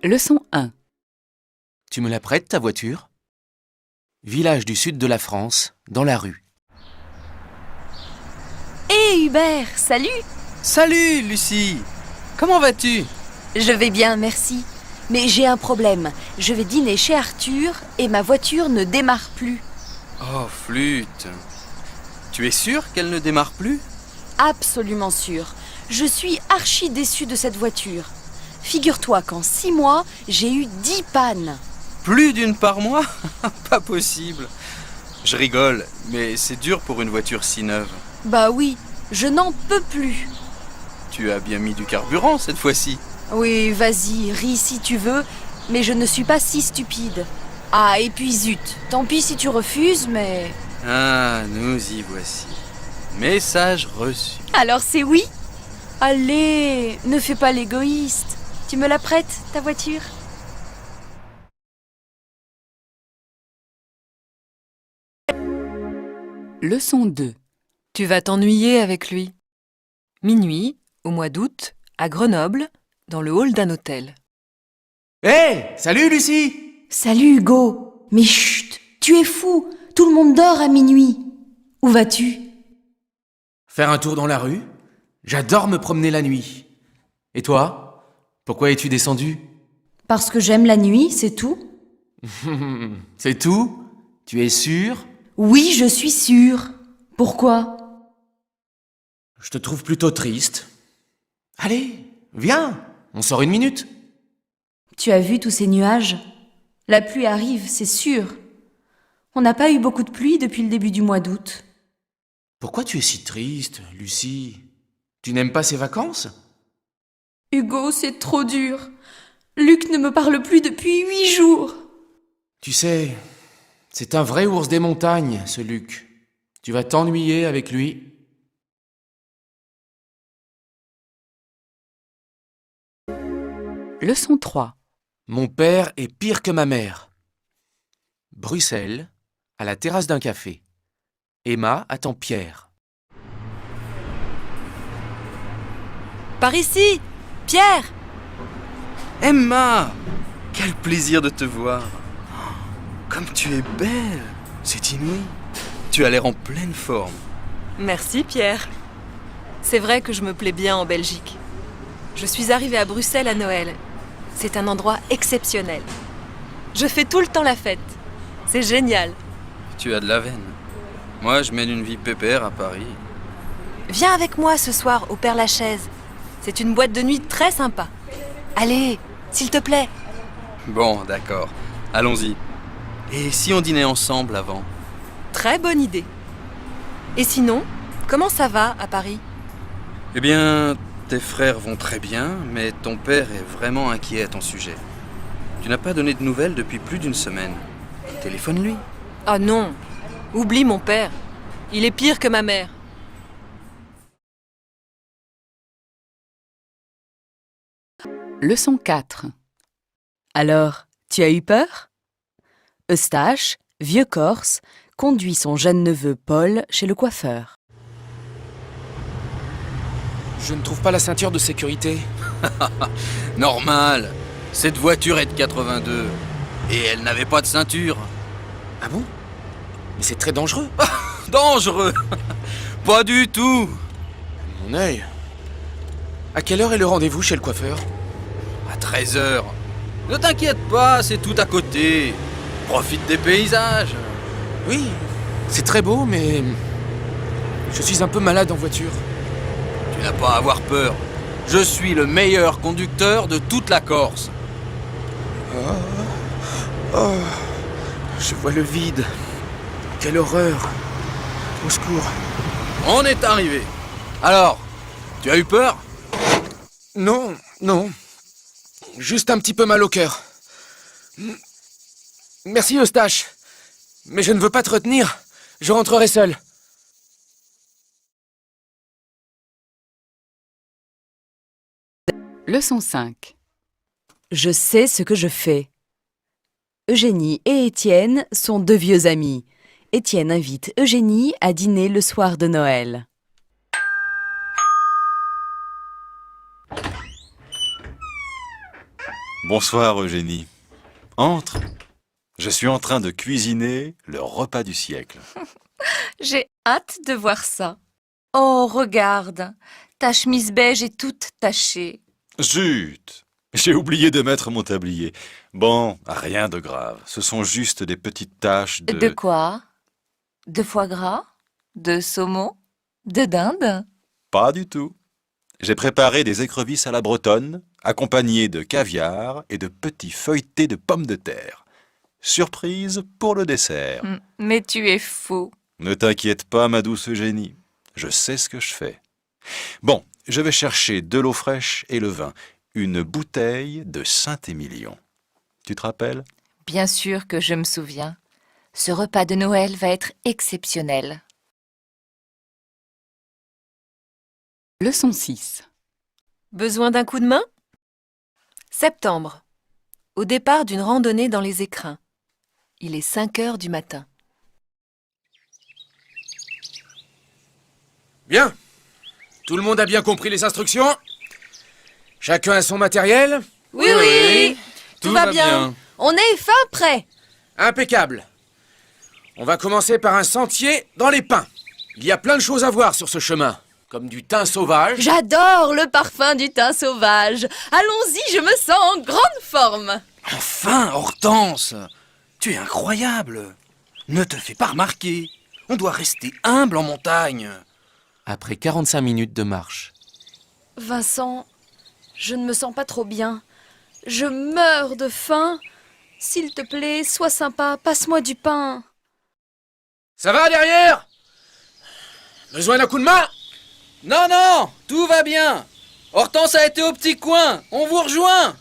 Leçon 1. Tu me la prêtes, ta voiture? Village du sud de la France, dans la rue. Hé Hubert, salut! Salut, Lucie! Comment vas-tu? Je vais bien, merci. Mais j'ai un problème. Je vais dîner chez Arthur et ma voiture ne démarre plus. Oh, flûte! Tu es sûre qu'elle ne démarre plus? Absolument sûr. Je suis archi déçue de cette voiture. Figure-toi qu'en 6 mois, j'ai eu 10 pannes. Plus d'une par mois? Pas possible. Je rigole, mais c'est dur pour une voiture si neuve. Bah oui, je n'en peux plus. Tu as bien mis du carburant cette fois-ci. Oui, vas-y, ris si tu veux, mais je ne suis pas si stupide. Ah, et puis zut, tant pis si tu refuses, mais... Ah, nous y voici. Message reçu. Alors c'est oui? Allez, ne fais pas l'égoïste. Tu me la prêtes, ta voiture? Leçon 2. Tu vas t'ennuyer avec lui. Minuit, au mois d'août, à Grenoble, dans le hall d'un hôtel. Hé, salut Lucie! Salut Hugo. Mais chut, tu es fou. Tout le monde dort à minuit. Où vas-tu? Faire un tour dans la rue? J'adore me promener la nuit. Et toi? Pourquoi es-tu descendu? Parce que j'aime la nuit, c'est tout? C'est tout? Tu es sûr? Oui, je suis sûre. Pourquoi? Je te trouve plutôt triste. Allez, viens, on sort une minute. Tu as vu tous ces nuages? La pluie arrive, c'est sûr. On n'a pas eu beaucoup de pluie depuis le début du mois d'août. Pourquoi tu es si triste, Lucie? Tu n'aimes pas ces vacances? Hugo, c'est trop dur. Luc ne me parle plus depuis 8 jours. Tu sais, c'est un vrai ours des montagnes, ce Luc. Tu vas t'ennuyer avec lui. Leçon 3. Mon père est pire que ma mère. Bruxelles, à la terrasse d'un café. Emma attend Pierre. Par ici! Pierre! Emma! Quel plaisir de te voir! Comme tu es belle! C'est inouï! Tu as l'air en pleine forme. Merci Pierre. C'est vrai que je me plais bien en Belgique. Je suis arrivée à Bruxelles à Noël. C'est un endroit exceptionnel. Je fais tout le temps la fête. C'est génial. Tu as de la veine. Moi, je mène une vie pépère à Paris. Viens avec moi ce soir au Père-Lachaise. C'est une boîte de nuit très sympa. Allez, s'il te plaît. Bon, d'accord. Allons-y. Et si on dînait ensemble avant? Très bonne idée. Et sinon, comment ça va à Paris? Eh bien, tes frères vont très bien, mais ton père est vraiment inquiet à ton sujet. Tu n'as pas donné de nouvelles depuis plus d'une semaine. Téléphone-lui. Ah non, oublie mon père. Il est pire que ma mère. Leçon 4. Alors, tu as eu peur? Eustache, vieux Corse, conduit son jeune neveu Paul chez le coiffeur. Je ne trouve pas la ceinture de sécurité. Normal. Cette voiture est de 82. Et elle n'avait pas de ceinture. Ah bon? Mais c'est très dangereux. Dangereux! Pas du tout! Mon œil. À quelle heure est le rendez-vous chez le coiffeur? À 13h. Ne t'inquiète pas, c'est tout à côté. Profite des paysages. Oui, c'est très beau, mais je suis un peu malade en voiture. Tu n'as pas à avoir peur. Je suis le meilleur conducteur de toute la Corse. Oh, je vois le vide. Quelle horreur. Au secours. On est arrivé. Alors, tu as eu peur? Non, non. Juste un petit peu mal au cœur. Merci, Eustache. Mais je ne veux pas te retenir. Je rentrerai seul. Leçon 5. Je sais ce que je fais. Eugénie et Étienne sont 2 vieux amis. Étienne invite Eugénie à dîner le soir de Noël. Bonsoir Eugénie. Entre. Je suis en train de cuisiner le repas du siècle. J'ai hâte de voir ça. Oh, regarde, ta chemise beige est toute tachée. Zut! J'ai oublié de mettre mon tablier. Bon, rien de grave. Ce sont juste des petites taches de... De quoi? De foie gras? De saumon? De dinde? Pas du tout. J'ai préparé des écrevisses à la bretonne, accompagnées de caviar et de petits feuilletés de pommes de terre. Surprise pour le dessert. Mais tu es fou. Ne t'inquiète pas, ma douce Eugénie. Je sais ce que je fais. Bon, je vais chercher de l'eau fraîche et le vin. Une bouteille de Saint-Émilion. Tu te rappelles? Bien sûr que je me souviens. Ce repas de Noël va être exceptionnel. Leçon 6. Besoin d'un coup de main? Septembre. Au départ d'une randonnée dans les écrins. Il est 5 heures du matin. Bien. Tout le monde a bien compris les instructions? Chacun a son matériel? Oui, tout va bien. On est fin prêt. Impeccable. On va commencer par un sentier dans les pins. Il y a plein de choses à voir sur ce chemin, comme du thym sauvage. J'adore le parfum du thym sauvage. Allons-y, je me sens en grande forme. Enfin, Hortense! Tu es incroyable! Ne te fais pas remarquer. On doit rester humble en montagne. Après 45 minutes de marche. Vincent, je ne me sens pas trop bien. Je meurs de faim. S'il te plaît, sois sympa, passe-moi du pain. Ça va derrière? Besoin d'un coup de main? Non, non, tout va bien. Hortense a été au petit coin. On vous rejoint.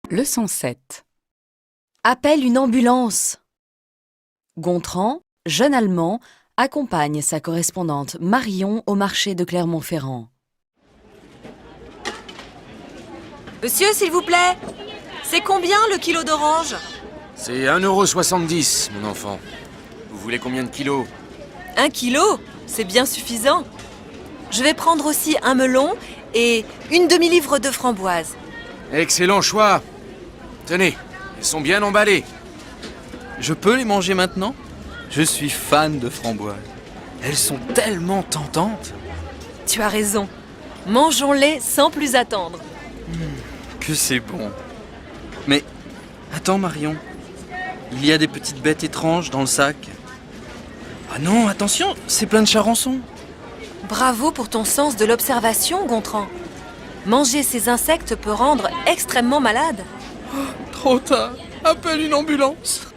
Leçon 7. Appelle une ambulance. Gontran, jeune Allemand, accompagne sa correspondante Marion au marché de Clermont-Ferrand. Monsieur, s'il vous plaît, c'est combien le kilo d'orange? C'est 1,70 €, mon enfant. Vous voulez combien de kilos? 1 kilo? C'est bien suffisant. Je vais prendre aussi un melon et une demi-livre de framboises. Excellent choix. Tenez, elles sont bien emballées. Je peux les manger maintenant? Je suis fan de framboises. Elles sont tellement tentantes. Tu as raison. Mangeons-les sans plus attendre. Que c'est bon. Mais, attends Marion. Il y a des petites bêtes étranges dans le sac. Ah non, attention, c'est plein de charançons. Bravo pour ton sens de l'observation, Gontran. Manger ces insectes peut rendre extrêmement malade. Trop tard. Appelle une ambulance.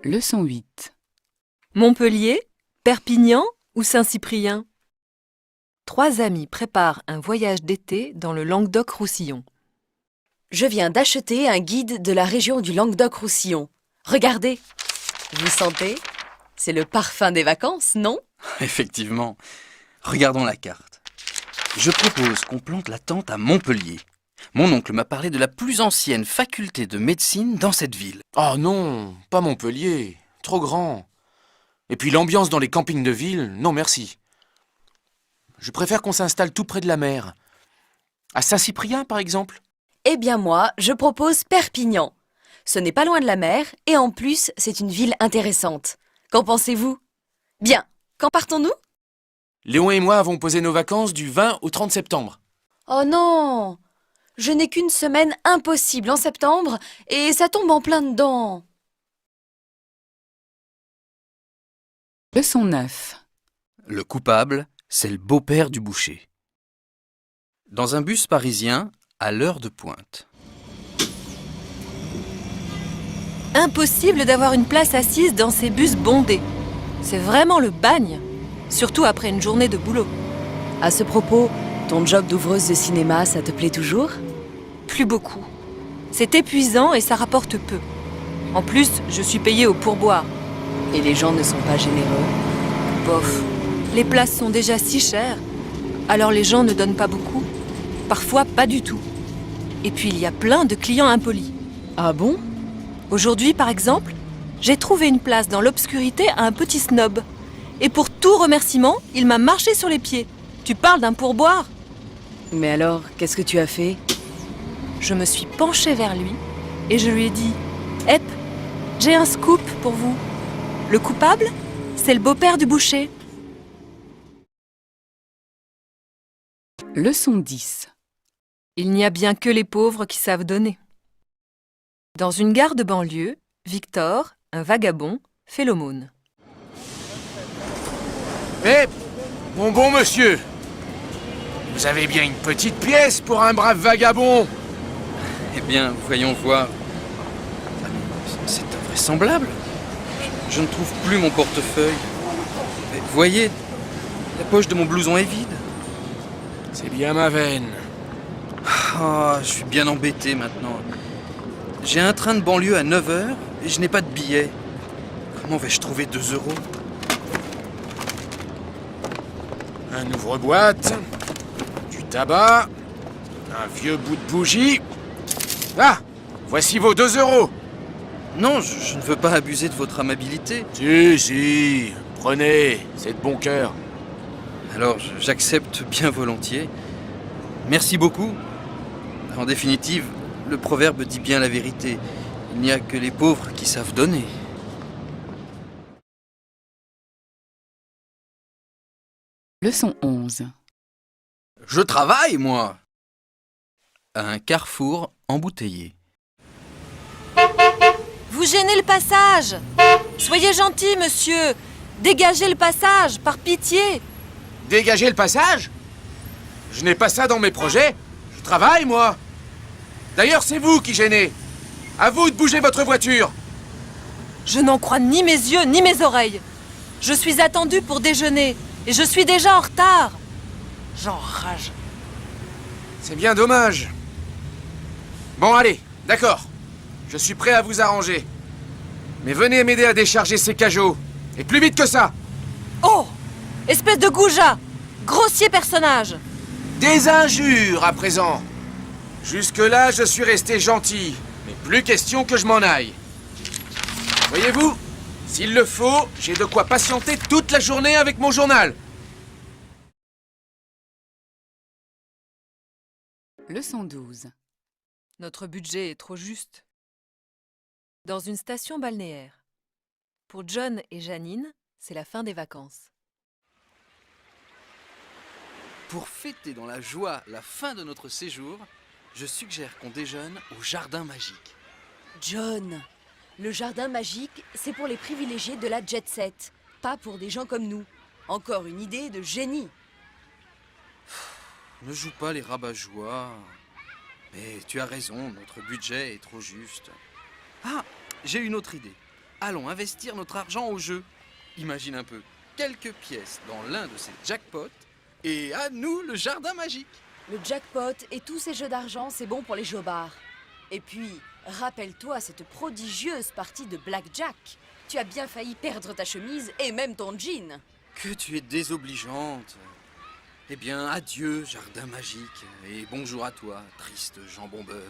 Leçon 8. Montpellier, Perpignan ou Saint-Cyprien? 3 amis préparent un voyage d'été dans le Languedoc-Roussillon. Je viens d'acheter un guide de la région du Languedoc-Roussillon. Regardez. Vous sentez? C'est le parfum des vacances, non? Effectivement. Regardons la carte. Je propose qu'on plante la tente à Montpellier. Mon oncle m'a parlé de la plus ancienne faculté de médecine dans cette ville. Oh non, pas Montpellier. Trop grand. Et puis l'ambiance dans les campings de ville, non merci. Je préfère qu'on s'installe tout près de la mer. À Saint-Cyprien, par exemple. Eh bien moi, je propose Perpignan. Ce n'est pas loin de la mer et en plus, c'est une ville intéressante. Qu'en pensez-vous? Bien, quand partons-nous? Léon et moi avons posé nos vacances du 20 au 30 septembre. Oh non! Je n'ai qu'une semaine impossible en septembre et ça tombe en plein dedans. Leçon 9. Le coupable, c'est le beau-père du boucher. Dans un bus parisien, à l'heure de pointe. Impossible d'avoir une place assise dans ces bus bondés. C'est vraiment le bagne, surtout après une journée de boulot. À ce propos, ton job d'ouvreuse de cinéma, ça te plaît toujours? Plus beaucoup. C'est épuisant et ça rapporte peu. En plus, je suis payée au pourboire. Et les gens ne sont pas généreux? Bof, les places sont déjà si chères, alors les gens ne donnent pas beaucoup. Parfois, pas du tout. Et puis, il y a plein de clients impolis. Ah bon? Aujourd'hui, par exemple, j'ai trouvé une place dans l'obscurité à un petit snob. Et pour tout remerciement, il m'a marché sur les pieds. Tu parles d'un pourboire? Mais alors, qu'est-ce que tu as fait? Je me suis penchée vers lui et je lui ai dit « Hep, j'ai un scoop pour vous. Le coupable, c'est le beau-père du boucher. » Leçon 10. Il n'y a bien que les pauvres qui savent donner. Dans une gare de banlieue, Victor, un vagabond, fait l'aumône. Eh, mon bon monsieur, vous avez bien une petite pièce pour un brave vagabond? Eh bien, voyons voir. Ah, mais c'est invraisemblable. Je ne trouve plus mon portefeuille. Mais voyez, la poche de mon blouson est vide. C'est bien ma veine. Ah, je suis bien embêté maintenant. J'ai un train de banlieue à 9h et je n'ai pas de billet. Comment vais-je trouver 2 €? Un ouvre-boîte, du tabac, un vieux bout de bougie. Ah, voici vos 2 €. Non, je ne veux pas abuser de votre amabilité. Si, prenez, c'est de bon cœur. Alors, j'accepte bien volontiers. Merci beaucoup. En définitive, le proverbe dit bien la vérité. Il n'y a que les pauvres qui savent donner. Leçon 11. Je travaille, moi. À un carrefour embouteillé. Vous gênez le passage! Soyez gentil, monsieur! Dégagez le passage, par pitié! Dégagez le passage? Je n'ai pas ça dans mes projets. Je travaille, moi. D'ailleurs, c'est vous qui gênez. À vous de bouger votre voiture. Je n'en crois ni mes yeux, ni mes oreilles. Je suis attendue pour déjeuner, et je suis déjà en retard. J'enrage. C'est bien dommage. Bon, allez, d'accord. Je suis prêt à vous arranger. Mais venez m'aider à décharger ces cajots. Et plus vite que ça. Oh! Espèce de goujat! Grossier personnage! Des injures à présent. Jusque-là, je suis resté gentil. Mais plus question que je m'en aille. Voyez-vous, s'il le faut, j'ai de quoi patienter toute la journée avec mon journal. Leçon 12. Notre budget est trop juste. Dans une station balnéaire. Pour John et Janine, c'est la fin des vacances. Pour fêter dans la joie la fin de notre séjour, je suggère qu'on déjeune au jardin magique. John, le jardin magique, c'est pour les privilégiés de la jet set, pas pour des gens comme nous. Encore une idée de génie. Ne joue pas les rabat-joie. Mais tu as raison, notre budget est trop juste. Ah, j'ai une autre idée. Allons investir notre argent au jeu. Imagine un peu, quelques pièces dans l'un de ces jackpots, et à nous le jardin magique. Le jackpot et tous ces jeux d'argent, c'est bon pour les jobards. Et puis, rappelle-toi cette prodigieuse partie de blackjack. Tu as bien failli perdre ta chemise et même ton jean. Que tu es désobligeante. Eh bien, adieu, jardin magique, et bonjour à toi, triste jambon beurre.